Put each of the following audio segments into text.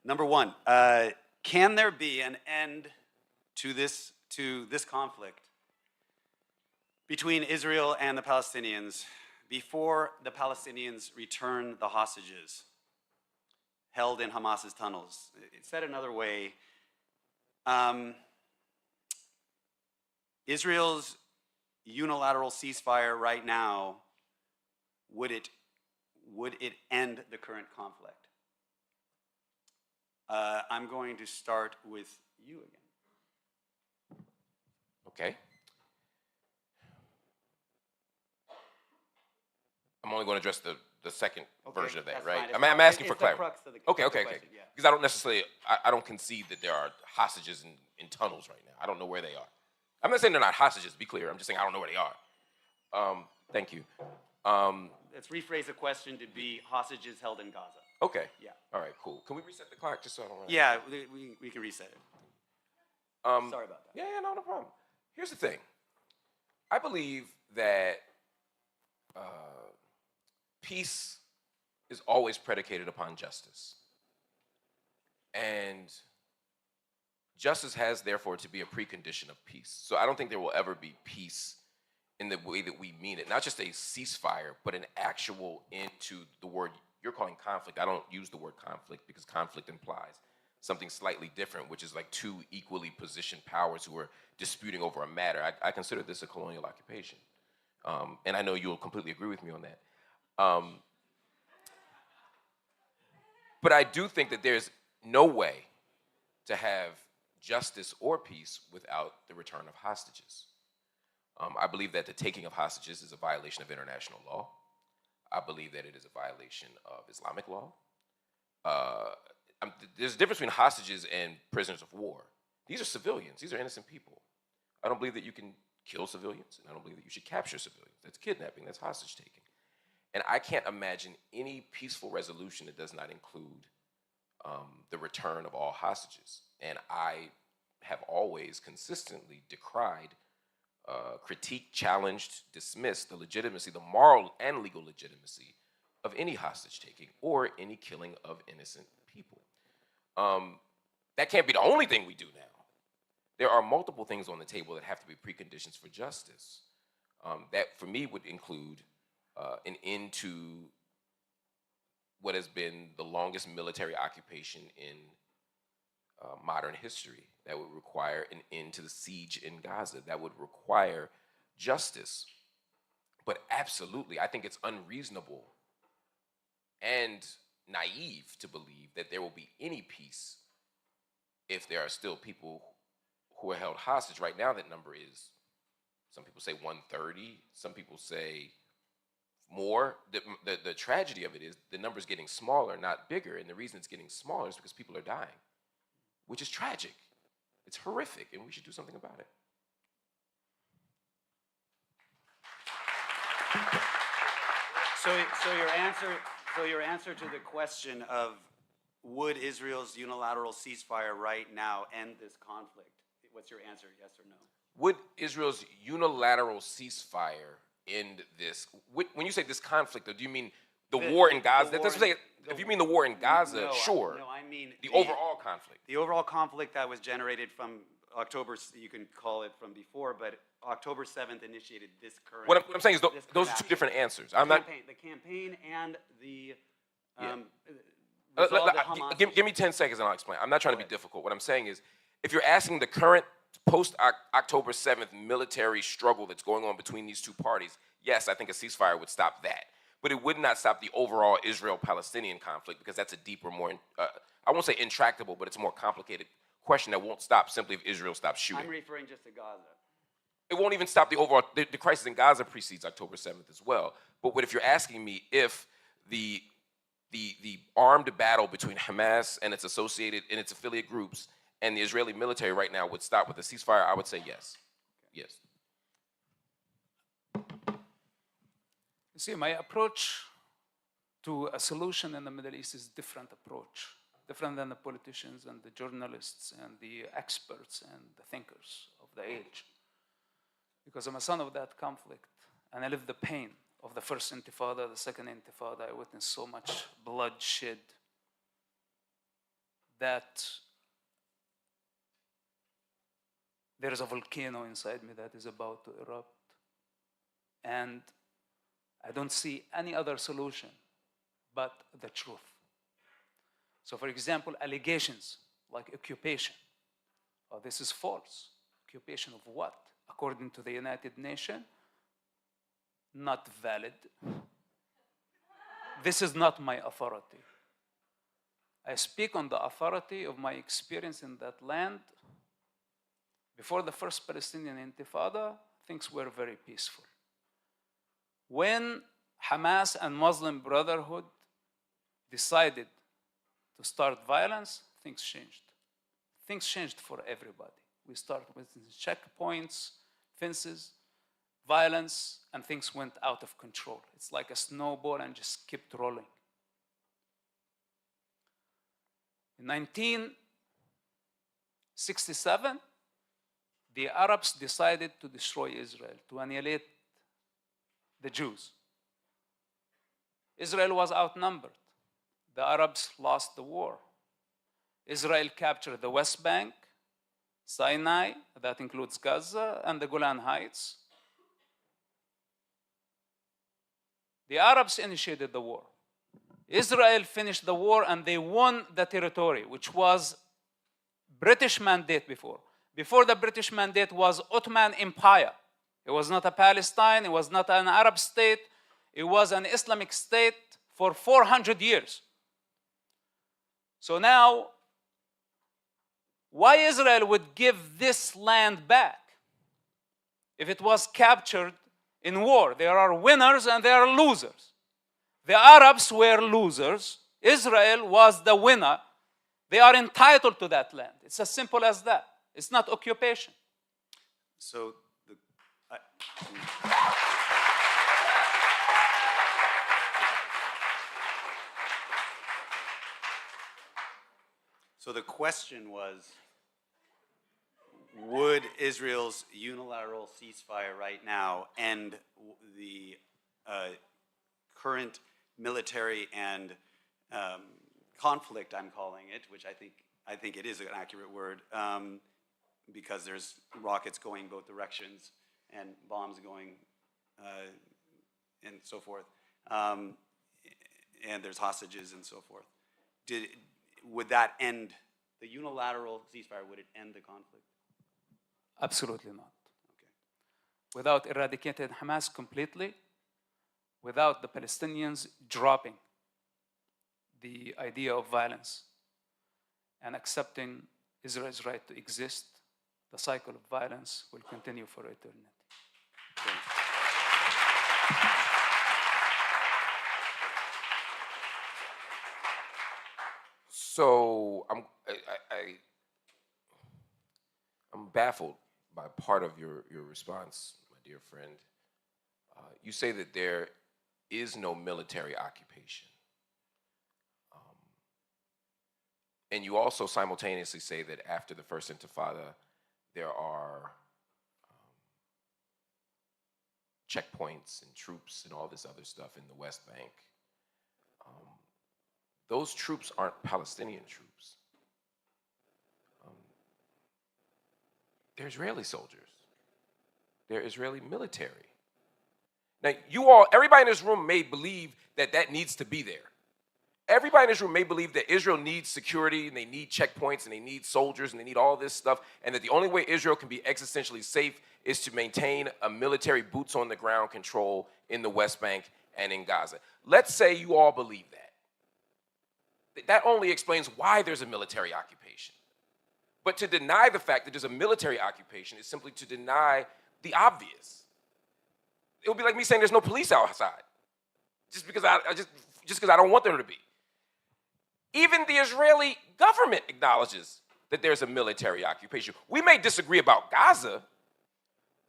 Number one, can there be an end to this conflict between Israel and the Palestinians before the Palestinians return the hostages held in Hamas's tunnels? Said another way, Israel's unilateral ceasefire right now, would it end the current conflict? I'm going to start with you again. Okay. I'm only going to address the second version of that, right? I'm asking for clarity. Okay. Yeah. Because I don't necessarily, I don't concede that there are hostages in tunnels right now. I don't know where they are. I'm not saying they're not hostages, be clear. I'm just saying I don't know where they are. Thank you. Let's rephrase the question to be hostages held in Gaza. Okay. Yeah. All right, cool. Can we reset the clock just so I don't run? Yeah, we can reset it. Sorry about that. Yeah, no problem. Here's the thing. I believe that peace is always predicated upon justice. And justice has, therefore, to be a precondition of peace. So I don't think there will ever be peace in the way that we mean it. Not just a ceasefire, but an actual end to the word you're calling conflict. I don't use the word conflict because conflict implies something slightly different, which is like two equally positioned powers who are disputing over a matter. I consider this a colonial occupation. And I know you'll completely agree with me on that. But I do think that there's no way to have justice or peace without the return of hostages. I believe that the taking of hostages is a violation of international law. I believe that it is a violation of Islamic law. There's a difference between hostages and prisoners of war. These are civilians. These are innocent people. I don't believe that you can kill civilians, and I don't believe that you should capture civilians. That's kidnapping. That's hostage taking. And I can't imagine any peaceful resolution that does not include the return of all hostages. And I have always consistently decried, critiqued, challenged, dismissed the legitimacy, the moral and legal legitimacy of any hostage taking or any killing of innocent people. That can't be the only thing we do now. There are multiple things on the table that have to be preconditions for justice. That, for me, would include an end to what has been the longest military occupation in modern history. That would require an end to the siege in Gaza. That would require justice. But absolutely, I think it's unreasonable and naive to believe that there will be any peace if there are still people who are held hostage. Right now, that number is, some people say 130, some people say more. The tragedy of it is the number's getting smaller, not bigger, and the reason it's getting smaller is because people are dying, which is tragic. It's horrific, and we should do something about it. So your answer to the question of would Israel's unilateral ceasefire right now end this conflict? What's your answer, yes or no? Would Israel's unilateral ceasefire end this? When you say this conflict, though, do you mean the war in Gaza? If you mean the war in Gaza, sure. No, I mean the overall conflict. The overall conflict that was generated from October, you can call it from before, but October 7th initiated this current. What I'm saying is those are two different answers. The campaign and the give me 10 seconds and I'll explain. I'm not trying to be difficult. What I'm saying is, if you're asking the current post-October 7th military struggle that's going on between these two parties, yes, I think a ceasefire would stop that. But it would not stop the overall Israel-Palestinian conflict because that's a deeper, more, I won't say intractable, but it's a more complicated question that won't stop simply if Israel stops shooting. I'm referring just to Gaza. It won't even stop the overall, the crisis in Gaza precedes October 7th as well. But if you're asking me if the armed battle between Hamas and its associated and its affiliate groups and the Israeli military right now would stop with a ceasefire, I would say yes. Yes. You see, my approach to a solution in the Middle East is a different approach, different than the politicians and the journalists and the experts and the thinkers of the age. Because I'm a son of that conflict, and I lived the pain of the first intifada, the second intifada. I witnessed so much bloodshed, that there is a volcano inside me that is about to erupt. And I don't see any other solution but the truth. So for example, allegations like occupation. Oh, this is false. Occupation of what? According to the United Nations, not valid. This is not my authority. I speak on the authority of my experience in that land. Before the first Palestinian Intifada, things were very peaceful. When Hamas and Muslim Brotherhood decided to start violence, things changed. Things changed for everybody. We started with checkpoints, fences, violence, and things went out of control. It's like a snowball and just kept rolling. In 1967, the Arabs decided to destroy Israel, to annihilate the Jews. Israel was outnumbered. The Arabs lost the war. Israel captured the West Bank, Sinai, that includes Gaza, and the Golan Heights. The Arabs initiated the war. Israel finished the war and they won the territory, which was British mandate before. Before the British mandate was Ottoman Empire. It was not a Palestine, it was not an Arab state, it was an Islamic state for 400 years. So now, why Israel would give this land back if it was captured in war? There are winners and there are losers. The Arabs were losers. Israel was the winner. They are entitled to that land. It's as simple as that. It's not occupation. So the question was, would Israel's unilateral ceasefire right now end the current military and conflict, I'm calling it, which I think it is an accurate word, because there's rockets going both directions and bombs going and so forth, and there's hostages and so forth. Would that end the unilateral ceasefire? Would it end the conflict? Absolutely not. Okay. Without eradicating Hamas completely, without the Palestinians dropping the idea of violence and accepting Israel's right to exist, the cycle of violence will continue for eternity. Okay. So I'm baffled by part of your response, my dear friend. You say that there is no military occupation. And you also simultaneously say that after the first Intifada, there are checkpoints and troops and all this other stuff in the West Bank. Those troops aren't Palestinian troops. They're Israeli soldiers. They're Israeli military. Now, everybody in this room may believe that that needs to be there. Everybody in this room may believe that Israel needs security and they need checkpoints and they need soldiers and they need all this stuff, and that the only way Israel can be existentially safe is to maintain a military boots on the ground control in the West Bank and in Gaza. Let's say you all believe that. That only explains why there's a military occupation. But to deny the fact that there's a military occupation is simply to deny the obvious. It would be like me saying there's no police outside, just because I don't want there to be. Even the Israeli government acknowledges that there's a military occupation. We may disagree about Gaza,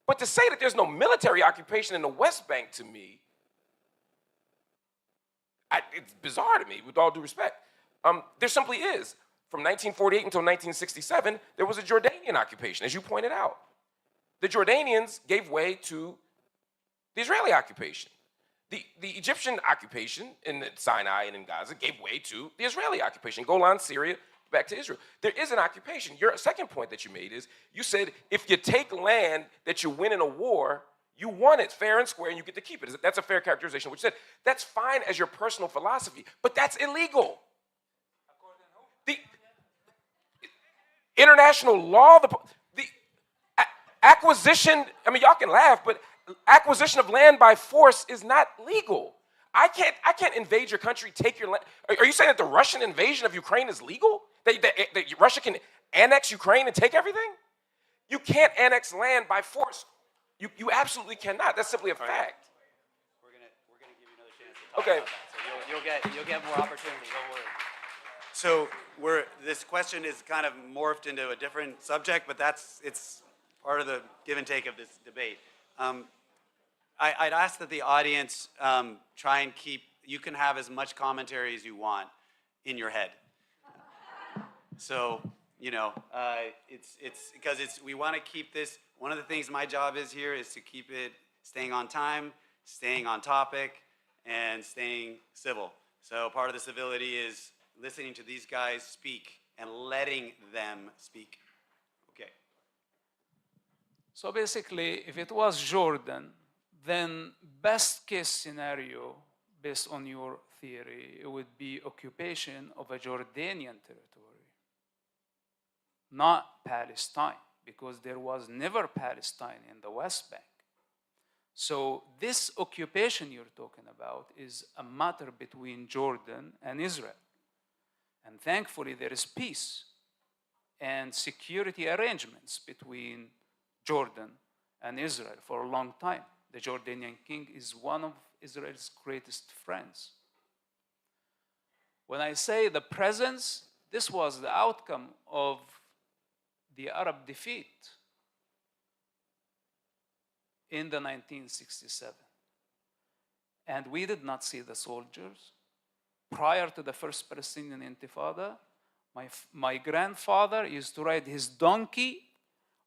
but to say that there's no military occupation in the West Bank, to me, it's bizarre to me, with all due respect. There simply is. From 1948 until 1967, there was a Jordanian occupation, as you pointed out. The Jordanians gave way to the Israeli occupation. The Egyptian occupation in Sinai and in Gaza gave way to the Israeli occupation. Golan, Syria back to Israel. There is an occupation. Your second point that you made is, you said if you take land that you win in a war, you won it fair and square and you get to keep it. That's a fair characterization, which said that's fine as your personal philosophy, but that's illegal. The international law, the acquisition, I mean, y'all can laugh, but acquisition of land by force is not legal. I can't invade your country, take your land. Are you saying that the Russian invasion of Ukraine is legal? That Russia can annex Ukraine and take everything? You can't annex land by force. You absolutely cannot. That's simply a fact. We're gonna give you another chance to talk about that. So you'll get more opportunity. Don't worry. So this question is kind of morphed into a different subject, but it's part of the give and take of this debate. I'd ask that the audience try and keep, you can have as much commentary as you want in your head. So, it's because we want to keep this, one of the things my job is here is to keep it staying on time, staying on topic, and staying civil. So part of the civility is listening to these guys speak and letting them speak. Okay. So basically, if it was Jordan, then best case scenario, based on your theory, it would be occupation of a Jordanian territory, not Palestine, because there was never Palestine in the West Bank. So this occupation you're talking about is a matter between Jordan and Israel. And thankfully, there is peace and security arrangements between Jordan and Israel for a long time. The Jordanian king is one of Israel's greatest friends. When I say the presence, this was the outcome of the Arab defeat in the 1967. And we did not see the soldiers. Prior to the first Palestinian Intifada, my grandfather used to ride his donkey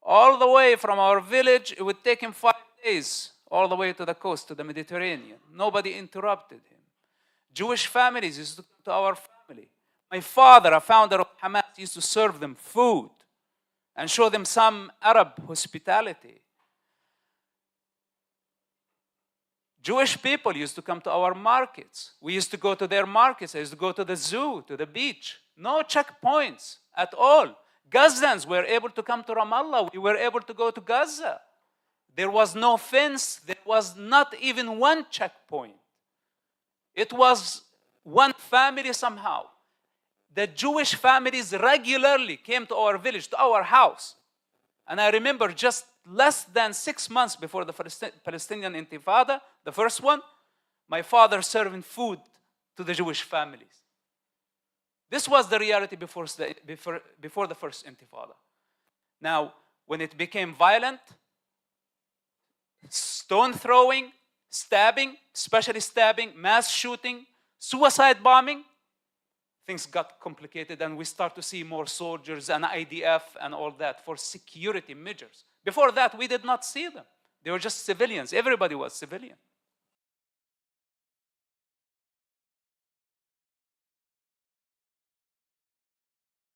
all the way from our village. It would take him 5 days, all the way to the coast, to the Mediterranean. Nobody interrupted him. Jewish families used to come to our family. My father, a founder of Hamas, used to serve them food and show them some Arab hospitality. Jewish people used to come to our markets. We used to go to their markets. I used to go to the zoo, to the beach. No checkpoints at all. Gazans were able to come to Ramallah. We were able to go to Gaza. There was no fence. There was not even one checkpoint. It was one family somehow. The Jewish families regularly came to our village, to our house. And I remember just less than 6 months before the Palestinian Intifada, the first one, my father serving food to the Jewish families. This was the reality before the first Intifada. Now, when it became violent, stone throwing, stabbing, especially stabbing, mass shooting, suicide bombing, things got complicated and we start to see more soldiers and IDF and all that for security measures. Before that, we did not see them. They were just civilians. Everybody was civilian.